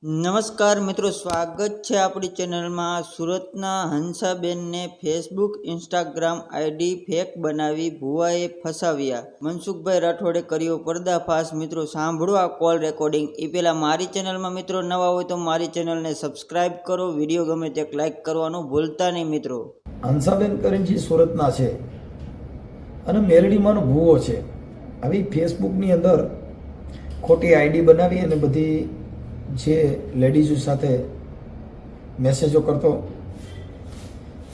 નમસ્કાર મિત્રો, સ્વાગત છે આપણી ચેનલમાં। સુરતના હંસાબેનને ફેસબુક ઇન્સ્ટાગ્રામ આઈડી ફેક બનાવી ભુવાએ ફસાવ્યા। મનસુખભાઈ રાઠોડે કર્યો પર્દાફાશ। મિત્રો સાંભળો આ કોલ રેકોર્ડિંગ। એ પહેલાં મારી ચેનલમાં મિત્રો નવા હોય તો મારી ચેનલને સબસ્ક્રાઇબ કરો, વિડીયો ગમે તે લાઇક કરવાનું ભૂલતા નહીં મિત્રો। હંસાબેન કરીને સુરતના છે અને મેરડીમાંનો ભૂવો છે। આવી ફેસબુકની અંદર ખોટી આઈડી બનાવી અને બધી જે લેડીઝો સાથે મેસેજો કરતો।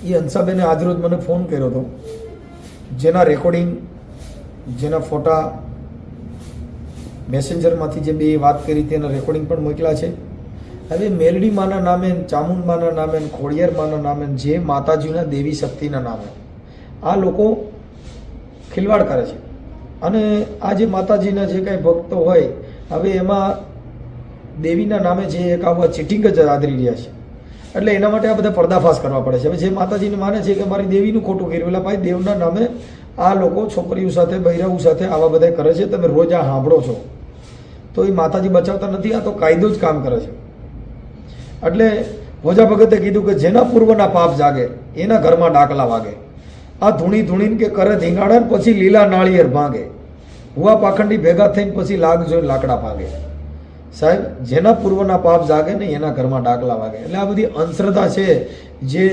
એ હંસાબેને આજરોજ મને ફોન કર્યો હતો, જેના રેકોર્ડિંગ, જેના ફોટા મેસેન્જરમાંથી જે બે વાત કરી તેના રેકોર્ડિંગ પણ મોકલ્યા છે। હવે મેરડી માના નામે, ચામુંડ માના નામે, ખોડિયાર માના નામે, જે માતાજીના દેવી શક્તિના નામે આ લોકો ખિલવાડ કરે છે। અને આ જે માતાજીના જે કાંઈ ભક્તો હોય, હવે એમાં દેવીના નામે જે એક આવા ચીટિંગ જ આદરી રહ્યા છે, એટલે એના માટે આ બધા પર્દાફાશ કરવા પડે છે। હવે જે માતાજીને માને છે કે મારી દેવીનું ખોટું કર્યું, એટલે ભાઈ દેવના નામે આ લોકો છોકરીઓ સાથે, બૈરાઓ સાથે આવા બધા કરે છે। તમે રોજ આ સાંભળો છો તો એ માતાજી બચાવતા નથી, આ તો કાયદો જ કામ કરે છે। એટલે ભોજા ભગતે કીધું કે જેના પૂર્વના પાપ જાગે એના ઘરમાં ડાકલા વાગે। આ ધૂણી ધૂણીને કે કરે ધીંગાડે, પછી લીલા નાળિયેર ભાંગે, ભુવા પાખંડી ભેગા થઈને પછી લાગ જોઈને લાકડા ભાગે। સાહેબ, જેના પૂર્વના પાપ જાગે ને એના ઘરમાં ડાકલા વાગે। એટલે આ બધી અંધશ્રદ્ધા છે જે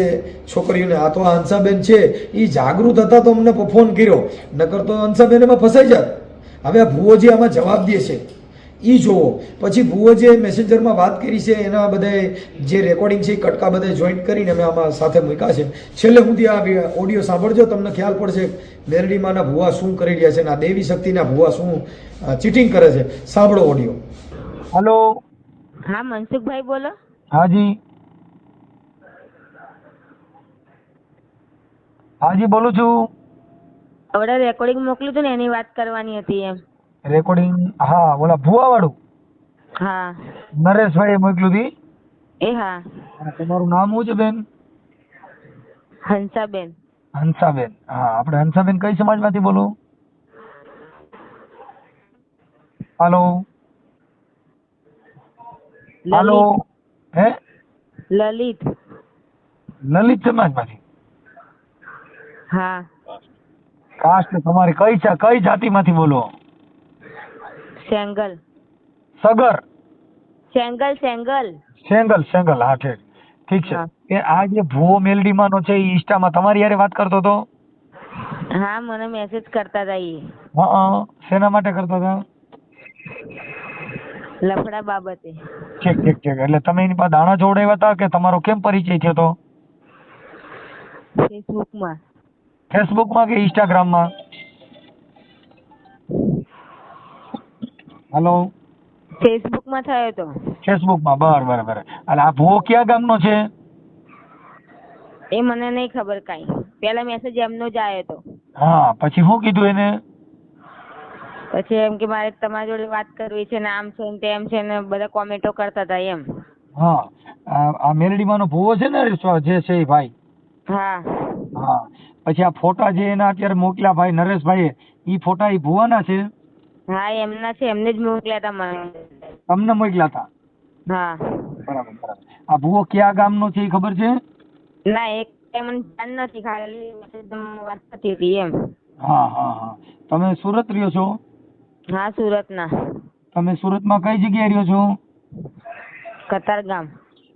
છોકરીઓને, આ તો હંસાબેન છે એ જાગૃત હતા તો અમને ફોન કર્યો, નકર તો હંસાબેન એમાં ફસાઈ જાત। હવે આ ભુવો જે આમાં જવાબ દે છે એ જોવો, પછી ભુવો જે મેસેન્જરમાં વાત કરી છે એના બધા જે રેકોર્ડિંગ છે એ કટકા બધા જોઈન્ટ કરીને અમે આમાં સાથે મૂક્યા છે। છેલ્લે સુધી આ ઓડિયો સાંભળજો, તમને ખ્યાલ પડશે મેરડીમાંના ભુવા શું કરી રહ્યા છે અને આ દેવી શક્તિના ભુવા શું ચીટિંગ કરે છે। સાંભળો ઓડિયો। हेलो, हाँ मनसुख भाई बोलो। हाँ जी, हाँ जी बोलू छू। હવે રેકોર્ડિંગ મોકલ્યું હતું ને એની વાત કરવાની હતી એમ। રેકોર્ડિંગ? હા, ઓલા ભુવા વાળું? હા, નરેશભાઈએ મોકલ્યું હતી? એ હા। તમારું નામ શું છે બેન? હંસાબેન। હંસાબેન? હા, આપણે હંસાબેન કઈ સમાજમાંથી બોલો? હાલો હાલો, હે? લલિત। લલિત સમાજમાંથી? હા। કાસ્ટ તમારી કઈ જાતિમાંથી બોલો? સેંગલ। સગર? સેંગલ સેંગલ। સેંગલ, હા ઠીક છે। એ આ જે ભુવો મેલડીમાંનો છે એ ઇન્સ્ટામાં તમારી હારે વાત કરતો હતો? હા, મને મેસેજ કરતા હતા એ। હા, શેના માટે કરતા હતા? લફડા બાબતે। ઠીક। એટલે તમે એની પાસે દાણા જોડાવ્યા હતા કે તમારો કેમ પરિચય થયો હતો? ફેસબુકમાં। ફેસબુકમાં કે ઇન્સ્ટાગ્રામમાં? હાલો, ફેસબુકમાં થયો હતો। ફેસબુકમાં, બરાબર। એટલે આ ભુવો કયા ગામનો છે? એ મને નહીં ખબર કાંઈ, પેલા મેસેજ એમનો જ આવ્યો હતો। હા, પછી શું કીધું એને? પછી એમ કે મારે તમારી જોડે વાત કરવી છે ને, આમ છે ને તેમ છે ને, બધા કોમેન્ટો કરતા હતા એમ। હા, આ મેલડીમાંનો ભુવો છે ને જે છે એ ભાઈ? હા। હા, પછી આ ફોટા જે એના અત્યારે મોકલ્યા ભાઈ નરેશભાઈએ, એ ફોટા એ ભુવાના છે? હા, એમના છે, એમને જ મોકલ્યા હતા મને। તમને મોકલ્યા હતા? હા। બરાબર। આ ભુવો કયા ગામનો છે એ ખબર છે? ના, એક મને જાણ નથી, ખાલી વાત થતી હતી એમ। હા। તમે સુરત રહ્યો છો? હા, સુરતના। તમે સુરતમાં કઈ જગ્યાએ રહ્યો છો? કતારગામ।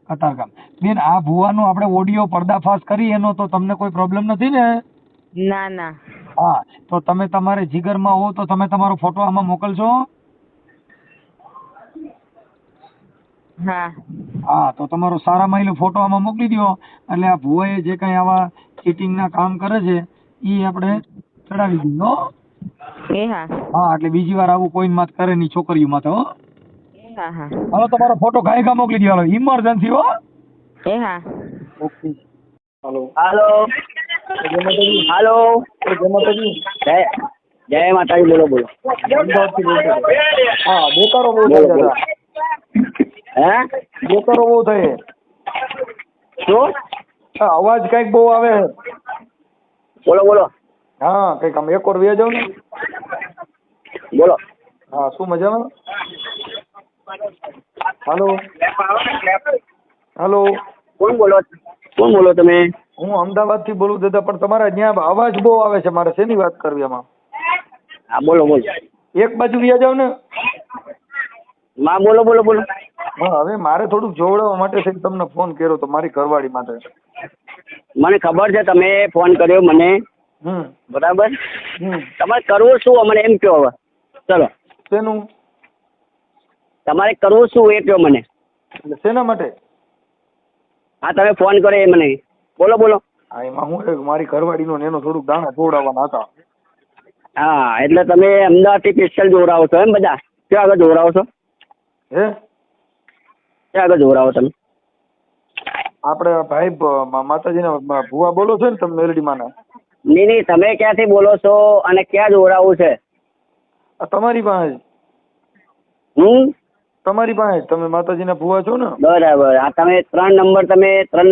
કતારગામ। બેન, આ ભુવાનો આપણે ઓડિયો પર્દાફાશ કરી એનો તો તમને કોઈ પ્રોબ્લેમ નથી ને? ના। હા, તો તમે તમારે જીગરમાં હો તો તમે તમારો ફોટો આમાં મોકલશો? હા, તો તમારો સારામાં એલો ફોટો આમાં મોકલી દો, એટલે આ ભુવાએ જે કઈ આવા ચીટિંગના કામ કરે છે એ આપણે ચડાવી દઈએ હો। એ હા। હા, એટલે બીજી વાર આવું કોઈ માથ કરે નહીં છોકરીઓ માથે હો। હા। હાલો, તમારો ફોટો ગાયકા મોકલી દો, હાલો, ઇમરજન્સી હો। એ હા। ઓકે। હાલો હાલો હાલો જય માતાજી। જય માતાજી। બોલો અમદાવાદથી બોલતો હતો। હા, બેકારો બહુ બોલો થયા બોલો હતા। હે બેકારો બહુ થાય। શું? અવાજ કઈક બહુ આવે। બોલો હા, કઈક આમ એક વાર વ્યા જાવ ને। બોલો। હા, શું મજામાં? હાલો હલો, કોણ બોલો તમે? હું અમદાવાદથી બોલું દાદા, પણ તમારા ત્યાં અવાજ બહુ આવે છે. મારે શેની વાત કરવી આમાં? હા બોલો. એક બાજુ વ્યા જાવ ને. માં બોલો. હા, હવે મારે થોડુંક જોવડાવવા માટે છે, તમને ફોન કર્યો તો મારી ઘરવાળી માટે. મને ખબર છે તમે ફોન કર્યો મને, બરાબર. તમારે કરવું શું અમને એમ કહો હવે. ચલો, શેનું? તમારે કરવું શું એ કહો મને. શેના માટે? હા, તમે ફોન કર્યો એ મને બોલો. હા, એમાં હું મારી ઘરવાળીનો ને એનો થોડુંક દાણા જોવડાવવાના હતા. હા, એટલે તમે અમદાવાદથી સ્પેશિયલ જોવડાવો છો એમ બધા? ક્યાં આગળ જોવડાવો છો? હે? ક્યાં આગળ જોવડાવો તમે? આપણે ભાઈ માતાજીના ભુવા બોલો છો ને તમે, મેલડી માના? નહીં, તમે ક્યાંથી બોલો છો અને ક્યાં જોવડાવવું છે? તમારી પાસે. તમારી પાસે, તમે માતાજીના ભુવા છો ને? બરાબર. આ તમે 3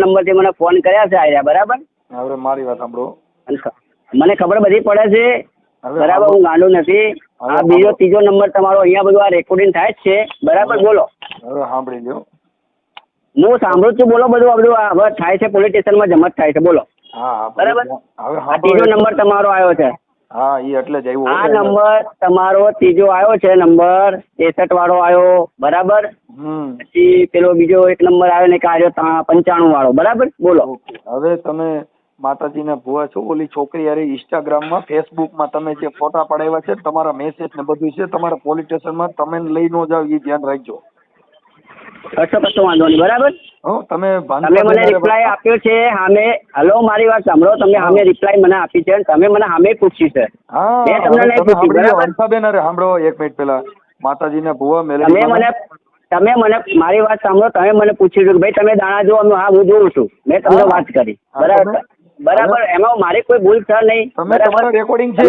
નંબરથી મને ફોન કર્યા છે આર્યા, બરાબર? હવે મારી વાત સાંભળો. મને ખબર બધી પડે છે, બરાબર. હું ગાંડું નથી. આ બીજો ત્રીજો નંબર તમારો, અહીંયા બધું આ રેકોર્ડિંગ થાય જ છે, બરાબર. બોલો. હવે સાંભળી લ્યો. હું સાંભળું છું, બોલો. બધું હવે થાય છે, પોલીસ સ્ટેશનમાં જમત થાય છે, બોલો. હા, બરાબર. હવે આ ત્રીજો નંબર તમારો આવ્યો છે. હા, એ એટલે જ આવ્યો. આ નંબર તમારો ત્રીજો આવ્યો છે, નંબર 63 વાળો આવ્યો, બરાબર. પછી પેલો બીજો એક નંબર આવ્યો ને કે આવ્યો 95 વાળો, બરાબર. બોલો. હવે તમે માતાજીના ભુવા છો, ઓલી છોકરી યાર ઇન્સ્ટાગ્રામમાં ફેસબુકમાં તમે જે ફોટા પડાવ્યા છે, તમારા મેસેજ ને બધું છે, તમારા પોલીસ સ્ટેશનમાં તમે લઈ ન જાવ, એ ધ્યાન રાખજો. કશો વાંધો નહીં, બરાબર. તમે મને રિપ્લાય આપ્યો છે સામે. હલો, મારી વાત સાંભળો. તમે સામે રિપ્લાય મને આપી છે, તમે મને સામે પૂછ્યું છે. મેં તમને નહીં પૂછ્યું, બરાબર. હંસાબેન, અરે સાંભળો, એક મિનિટ પહેલા માતાજીના ભુવા તમે મને મારી વાત સાંભળો. તમે મને પૂછ્યું કે ભાઈ તમે દાણા જો. હા, હું જોઉં છું. મેં તમને વાત કરી, બરાબર. એમાં મારી કોઈ ભૂલ છે નહીં. તમે તમારા રેકોર્ડિંગ છે,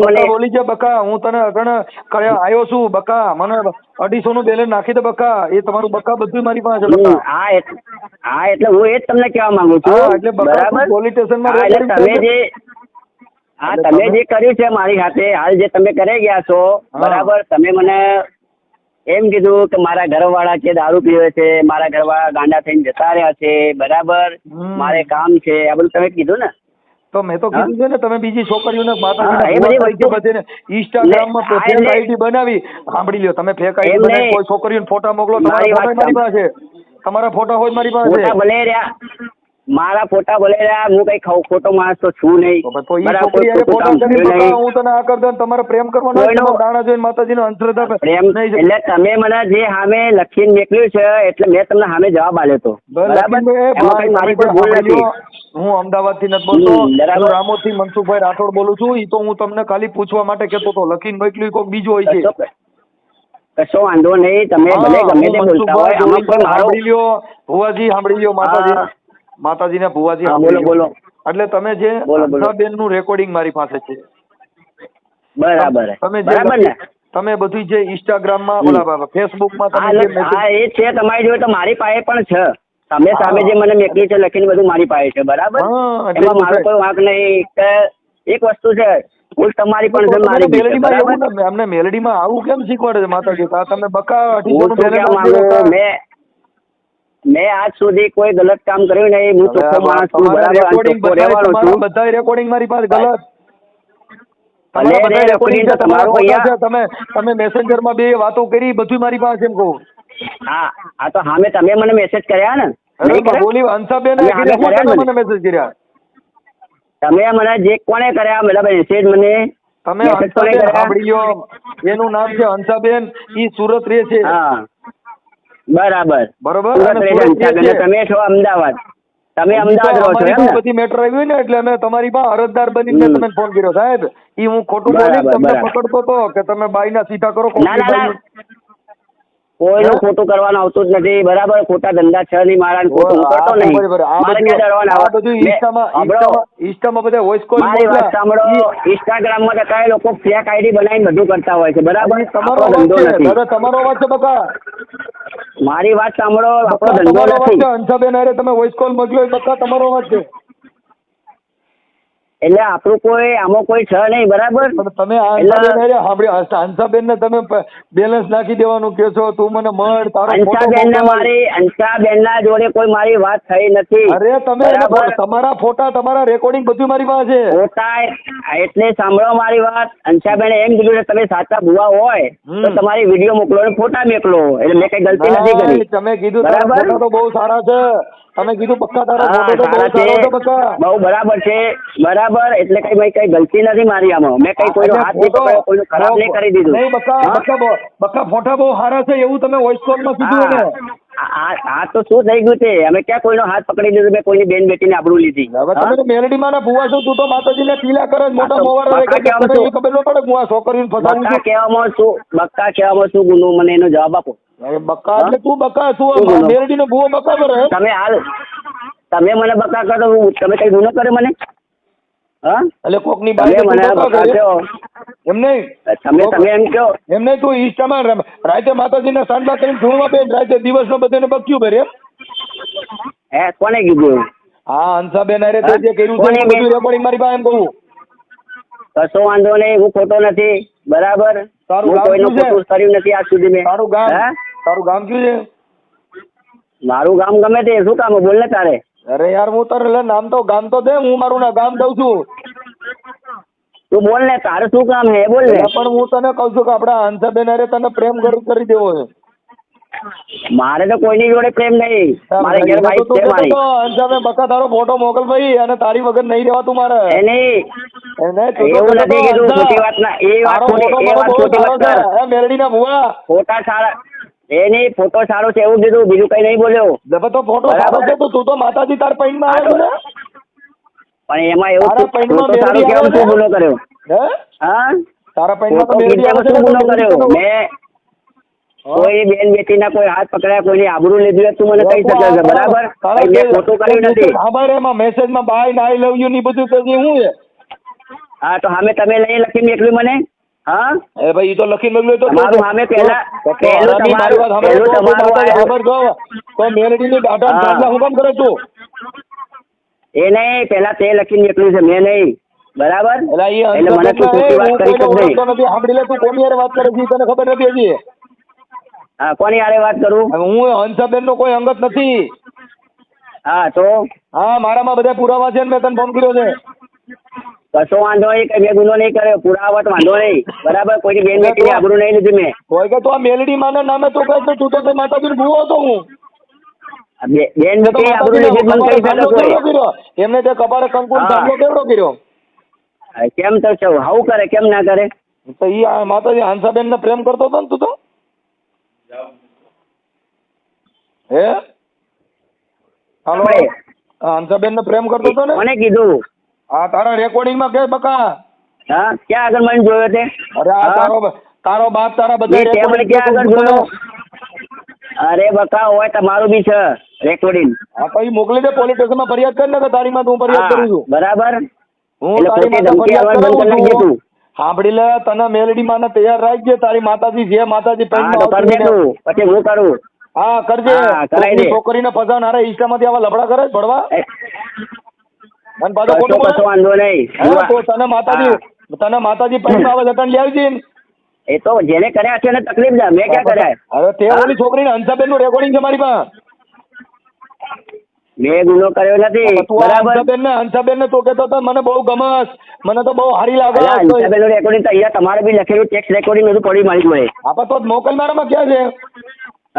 મને બોલી છે બકા, હું તને અગણ આવ્યો છું બકા, મને 250 નું બેલેન્સ નાખી દે બકા. એ તમારું બકા બધું મારી પાસે છે બકા. હા, એટલે હું એ જ તમને કહેવા માંગુ છું, એટલે બરાબર. પોલીસ સ્ટેશનમાં તમે જે કર્યું છે મારી સાથે, હાલ જે તમે કરી ગયા છો, બરાબર. તમે મને એમ કીધું કે મારા ઘરવાળા છે દારૂ પીવે છે, મારા ઘરવાળા ગાંડા થઈને જતા રહ્યા છે, બરાબર. મારે કામ છે, આ બધું તમે કીધું ને. તો મેં તો કીધું છે ને, તમે બીજી છોકરીઓને માતાજીના ઇન્સ્ટાગ્રામમાં ફેક આઈડી બનાવી. સાંભળી લ્યો, તમે ફેક આઈડી બનાવી કોઈ છોકરીઓને ફોટા મોકલો, મારી પાસે તમારા ફોટા હોય મારી પાસે. ભલે રહ્યા, મારા ફોટા ભલે રહ્યા, હું કઈ ખોટો માણસ તો છું નહીં. હું તને આ કરતો, તમારે પ્રેમ કરવાનો દાણા જોઈને માતાજીનો અંધશ્રદ્ધા પ્રેમ. એટલે તમે મને જે સામે લખીને મોકલ્યું છે, એટલે મેં તમને સામે જવાબ આપ્યો હતો, બરાબર. મારી કોઈ ભૂલ નથી. હું અમદાવાદ થી નથી બોલતો, રામોદ થી મનસુખભાઈ રાઠોડ બોલું છું. એ તો હું તમને ખાલી પૂછવા માટે કેતો તો, લખીને મોકલ્યું કોઈક બીજું હોય છે. કશો વાંધો નહીં, તમે ભલે ગમે તે બોલતા હોય. સાંભળી લ્યો ભુવાજી, સાંભળી લ્યો માતાજીના ભુવાજી, બોલો. એટલે તમે જે હંસાબેન નું રેકોર્ડિંગ મારી પાસે છે, બરાબર. તમે બધું જે ઇન્સ્ટાગ્રામ માં, ઓલા ફેસબુક માં તમે એ છે તમારી જોડે, તો મારી પાસે પણ છે. તમે સામે જે મને મોકલી છે લખીને બધું મારી પાસે છે, બરાબર. એમાં મારો કોઈ વાંક નહીં. એક વસ્તુ છે, ભૂલ તમારી પણ છે, મારી. અમને મેલડીમાં આવું કેમ શીખવાડે છે માતાજી? તમે બકા મેં આજ સુધી કોઈ ગલત કામ કર્યું નહીં. હું ચોખ્ખો માણસ છું, બરાબર. બધા રેકોર્ડિંગ મારી પાસે ગલત. તમે મેસેન્જર માં બે વાતો કરી, બધું મારી પાસે એમ કહું. હા, તો સામે તમે મને મેસેજ કર્યા ને? બોલી હંસાબેન મને મેસેજ કર્યા. તમે મને જે કોને કર્યા મેસેજ? મને તમે સાંભળી લો, એનું નામ છે હંસાબેન, ઈ સુરત રહે છે. બરાબર. તમે છો અમદાવાદ? તમે અમદાવાદ રહો છો એમ ને? બધી મેટર આવી ને, એટલે અમે તમારી પાસે અરજદાર બનીને તમે ફોન કર્યો. સાહેબ, ઈ હું ખોટું બોલી તમને પકડતો તો કે તમે બાઈ ના સીધા કરો. કોઈનું ખોટું કરવાનું આવતું જ નથી, બરાબર. ખોટા ધંધા છે નહીં મારા, ખોટું કરતો નહીં. મારી વાત સાંભળો, ઇન્સ્ટાગ્રામ માં કઈ લોકો ફેક આઈડી બનાવીને બધું કરતા હોય છે, બરાબર. તમારો અવાજ છે બકા. મારી વાત સાંભળો, આપણો ધંધો નથી. હંસાબેન અરે તમે વોઇસ કોલ મોકલ્યો બકા, તમારો અવાજ છે. એટલે આપણું કોઈ આમાં કોઈ છે નહીં, બરાબર? પણ તમે એટલે હંસાબેન ને તમે બેલેન્સ નાખી દેવાનું કે છો, તું મને મળ, તારો હંસાબેન ના જોડે કોઈ મારી વાત થઈ નથી. અરે તમે બરાબર? તમારા ફોટા, તમારા રેકોર્ડિંગ બધું મારી પાસે છે. ખોટા એટલે સાંભળો મારી વાત. હંસાબેને એમ કીધું કે તમે સાચા ભુવા હોય તો તમારી વિડીયો મોકલો ને ફોટા મોકલો. એટલે મેં કઈ ગલતી નથી કરી. તમે કીધું તારા બરાબર? ફોટા તો બહુ સારા છે. તમે કીધું બક્કા તારો ફોટો તો બહુ સારા છે, સારો છે બક્કા. બહુ બરાબર છે, બરાબર. એટલે કઈ ગલતી નથી મારી આમાં. મેં કઈ કોઈનો હાથ નહીં પકડ્યો, કોઈનું ખરાબ નહીં કરી દીધું. નહીં બક્કા ફોટા બહુ સારા છે એવું તમે વોઇસ કોલમાં કીધું ને. આ તો શું થઈ ગયું છે? અમે ક્યાં કોઈનો હાથ પકડી લીધો? મેં કોઈની બેન બેટીને આબરૂ લીધી? હવે તમે તો મેલડીમાં ના ભુવા છો, તું તો માતાજીને પીલા કરે છે, મોટા મોવાળા બક્કા કહેવામાં શું? ખબર ન પડે હું આ છોકરીને ફસાવું બક્કા છું. કહેવામાં શું ગુનો? મને એનો જવાબ આપો. હવે બક્કા એટલે તું બક્કા, તું મેલડીનો ભુવો બક્કા કરે. તમે મને બક્કા કરો, તમે કઈ ગુનો કર્યો મને? હા, એટલે કોકની તમે બાઈ મને બક્કા કહો. એમ નહીં, તમે એમ કહો. એમ નહીં, તું ઈષ્ટામાં રાતે માતાજીના સાંડલા કરીને ધૂણવા બેન રાતે દિવસનો બધાને બક્યું ભરે. હે, કોને કીધું? હા, હંસાબેન અરે તે જે કર્યું છે એ બધું રેકોર્ડિંગ મારી પાસે એમ કહું. કશો વાંધો નહીં, હું ખોટો નથી, બરાબર? તારું હું ગામ કોઈનું શું છે? ખોટું કર્યું નથી આજ સુધી મેં. તારું ગામ કયું છે? મારું ગામ ગમે તે, શું કામ? બોલ ને તારે. અરે યાર હું તારે નામ તો ગામ તો દે, હું મારું ગામ દઉં છું. તું બોલ ને, તારે શું કામ હે? બોલ ને. પણ હું તને કહું છું કે આપડા હંસાબેન અરે તને પ્રેમ કરી દેવો છે. મારે તો કોઈની જોડે પ્રેમ નહીં. મારે ઘેર વાઈફ છે મારી. હંસાબેન બકા તારો ફોટો મોકલ ભાઈ, અને તારી વગર નહીં રહેવાતું મારે. એવું નથી કીધું, ખોટી વાત ના. એ વાત ખોટી વાત કર. મેલડીના ભુવા ફોટા સારા એ નહીં, ફોટો સારો છે એવું કીધું, બીજું કઈ નહીં બોલ્યો. તો ફોટો સારો છે તો તું તો માતાજી તાર પૈણમાં આવે છે. પણ એમાં એવું તારા પૈણમાં ફોટો સારો મેલડી કેમ શું ગુનો કર્યો? હે? હા, તારા પૈણમાં તો ફોટો મેલડી આવે છે શું ગુનો ને? કર્યો? મેં કોઈ બેન બેટીના કોઈ હાથ પકડ્યા, કોઈની આબરૂ લીધી હોય તું મને કહી શકે છે, બરાબર? મેં ખોટું કર્યું નથી. ખબર એમાં મેસેજમાં બાય ને આઈ લવ યુ ની બધું કહી હું છે. હા, તો સામે તમે લઈ લખીને મોકલ્યું મને? હા, એ ભાઈ ઈ તો લખીને મોકલ્યું તો તમારું સામે પહેલું તમારું તો મેલડીની ડાટા સાંભળા હું કામ કરે તું? એ નહીં, પેલા તે લખીને મોકલ્યું છે, મેં નહીં, બરાબર? એટલે એટલે મને તું ખોટી વાત કરી જ નહીં. સાંભળી લે, તું કોની હારે વાત કરે છે તને ખબર નથી હજી? હા, કોની હારે વાત કરું? હું હંસાબેન નો કોઈ અંગત નથી. હા, તો હા, મારામાં બધા પુરાવા છે ને મેં તને ફોન કર્યો છે. કશો વાંધો નહીં, કઈ મેં ગુનો નહીં કર્યો, પુરાવા વાંધો નહીં, બરાબર? કોઈની બેન બેટીની આબરૂ નહીં લીધી મેં. કોઈ કે તું આ મેલડી માના નામે તું કહે છે, તું તો માતાજી ભૂવો હતો હું. બેન બેટી આબરૂ લીધી મને કહી શકે કોઈ? એમને તે કપાળે કંકુમ સાંભળો કેવડો કર્યો? કેમ તો છે, આવું કરે, કેમ ના કરે? તો ઈ આ માતાજી હંસાબેન ને પ્રેમ કરતો હતો ને તું તો? હે? હાલો, હંસાબેન ને પ્રેમ કરતો હતો ને? કોને કીધું? હા, તારા રેકોર્ડિંગ માં કે બકા? હા, ક્યાં આગળ મને જોયો તે? અરે આ તારો બાપ તારા બધા ક્યાં આગળ જોયો? અરે બકા, હોય તમારું બી છે રેકોર્ડિંગ. હા, તો ઈ મોકલી દે, પોલીસ સ્ટેશન માં ફરિયાદ કર ને કે તારી માં હું ફરિયાદ કરું છું. બરાબર, હું તારી માં ફરિયાદ કરું છું. સાંભળી લે, તને મેલડી માં તૈયાર રાખજે, તારી માતાજી જે માતાજી પછી હું કરું. હા, કરજે. છોકરીને ફસાવન હારે ઈષ્ટામાંથી આવા લફડા કરે ભણવા. અને પાછો ખોટું વાંધો નહીં. તને માતાજી પૈસા આવે જતન લઈ આવજે. એ તો જેને કર્યા છે એને તકલીફ છે, મેં ક્યાં કર્યા? હવે તે ઓલી છોકરીને હંસાબેન નું રેકોર્ડિંગ છે મારી પાસે. મેં ગુનો કર્યો નથી, બરાબર? હંસાબેન ને તો કેતો હતો મને બહુ ગમસ, મને તો બહુ સારી લાગે. હંસાબેન નું રેકોર્ડિંગ તો અહીંયા તમારે બી લખેલું ટેક્સ રેકોર્ડિંગ બધું પડી મારી જોડે. આપણે તો મોકલ મારામાં ક્યાં છે?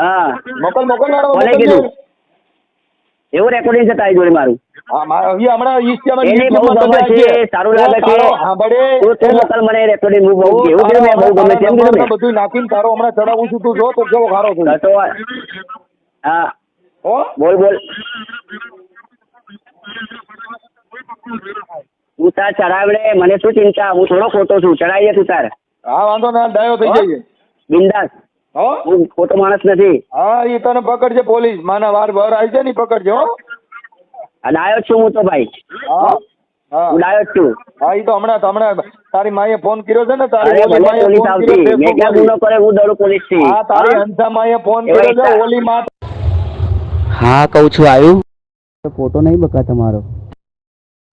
હા, મોકલ મારામાં. કોને કીધું? એવું રેકોર્ડિંગ છે તારી જોડે મારું? હમણાં સારું લાગે છે. મોકલ મને રેકોર્ડિંગ. બધું નાખીને તારો હમણાં ચડાવું છું, તું જો તો કેવો ખારો છું. હા, બોલ. તું તાર ચડાવડે, મને શું ચિંતા? હું થોડો ખોટો છું, ચડાવીએ તું તાર. હા, વાંધો ના, ડાયો થઈ જાય બિંદાસ. હું ખોટો માણસ નથી. હા, એ તને પકડજે પોલીસ, માના વાર આવી છે ને પકડજો. ડાયો છું હું તો ભાઈ. હું ડાયો છું. હા, એ તો હમણાં તારી માએ ફોન કર્યો છે ને, તારી પોલીસ આવતી. મેં ક્યાં ગુનો કરે? હું દડું પોલીસ થી. હા, તારી હંસા માએ ફોન કર્યો છે ઓલી માં. હા, કહું છું આવ્યું. ફોટો નહીં બકા તમારો.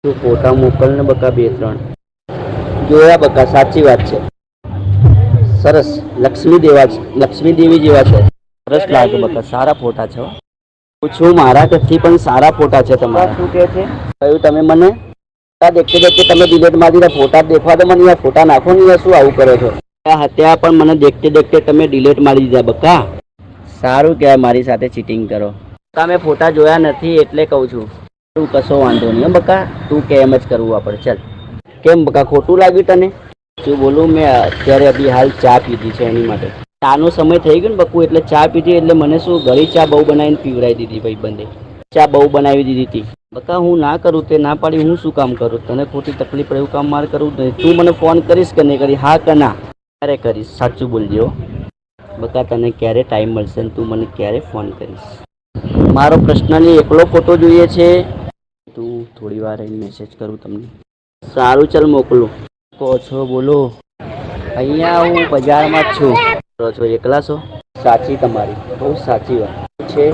તું ફોટા મોકલ ને બકા 2-3 જોયા બકા, સાચી વાત છે. સરસ, લક્ષ્મી દેવી જેવા છે. સરસ લાગે બકા, સારા ફોટા છે. પૂછું મારા ઘરથી પણ સારા ફોટા છે તમારા. શું કહે છે? કહ્યું તમે મને દેખતે દેખતે તમે ડિલેટ મારી દીધા. ફોટા દેખવા તો મને યાર, ફોટા નાખો ને યાર, શું આવું કરો છો? ત્યાં પણ મને દેખતે દેખતે તમે ડિલેટ મારી દીધા બકા. સારું કહેવાય, મારી સાથે ચીટિંગ કરો. બકા મેં ફોટા જોયા નથી એટલે કહું છું. તું કશો વાંધો નહીં બકા, તું કે એમ જ કરવું આપણે. ચાલ. કેમ બકા, ખોટું લાગ્યું તને? શું બોલું, મેં અત્યારે અભી હાલ ચા પીધી છે એની માટે. ચાનો સમય થઈ ગયો ને બકુ, એટલે ચા પીધી. એટલે મને શું ઘરે ચા બહુ બનાવીને પીવડાવી દીધી ભાઈ બંને. ચા બહુ બનાવી દીધી હતી બકા. હું ના કરું તે ના પાડી, હું શું કામ કરું? તને ખોટી તકલીફ પડે એવું કામ મારે કરવું નહીં. તું મને ફોન કરીશ કે નહીં કરી? હા કે ના? ક્યારે કરીશ? સાચું બોલજો બકા. તને ક્યારે ટાઈમ મળશે ને તું મને ક્યારે ફોન કરીશ? મારો પર્સનલી એકલો ફોટો જોઈએ છે. તું થોડી વાર રહીને મેસેજ કરું તમને. સારું, ચાલ મોકલું. કહો છો બોલો. અહીંયા હું બજારમાં જ છું. કરો છો, એકલા છો? સાચી તમારી, બહુ સાચી વાત છે.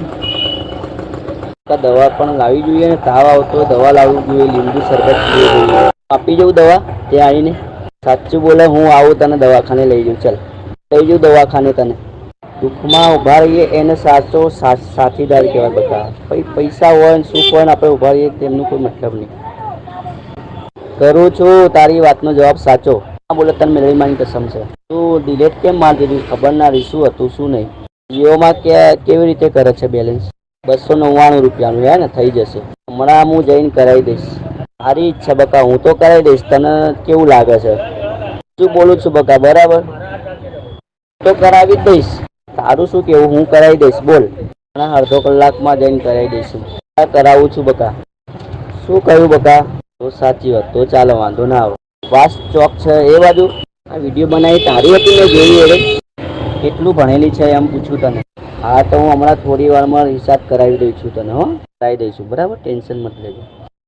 દવા પણ લાવવી જોઈએ ને, તાવ આવતો દવા લાવવી જોઈએ, લીંબુ શરબત પીવું જોઈએ. આપી જવું દવા ત્યાં આવીને? સાચું બોલે, હું આવું તને દવાખાને લઈ જઉં. ચાલ લઈ જઉં દવાખાને તને. દુઃખમાં ઊભા રહીએ એને સાચો સાથીદાર કહેવાય બધા. પૈસા હોય ને સુખ હોય ને આપણે ઊભા રહીએ તેમનું કોઈ મતલબ નહીં. કરું છું, તારી વાતનો જવાબ સાચો. હા બોલે, તને મેળવી માની કસમ છે. તું ડિલેટ કેમ મારી દીધું? ખબર ના રહી શું હતું શું નહીં. જીઓમાં કેવી રીતે કરે છે બેલેન્સ? 299 રૂપિયાનું હે ને, થઈ જશે હમણાં. હું જઈને કરાવી દઈશ. સારી ઈચ્છા બકા, હું તો કરાવી દઈશ. તને કેવું લાગે છે? શું બોલું છું બકા, બરાબર તો કરાવી જ દઈશ. તારું શું કેવું? હું કરાવી દઈશ. બોલ. અડધો કલાકમાં જઈને કરાવી દઈશું. કરાવું છું બકા. શું કહ્યું બકા? તો સાચી વાત, તો ચાલો વાંધો ના આવે. વાસ ચોક છે એ બાજુ. આ વિડીયો બનાવી તારી હતી, મેં જોઈ. અરે કેટલું ભણેલી છે એમ પૂછું તને? હા તો હું હમણાં થોડી વારમાં હિસાબ કરાવી દઈ છું તને. હો કરાવી દઈશું બરાબર, ટેન્શન મત લેજો.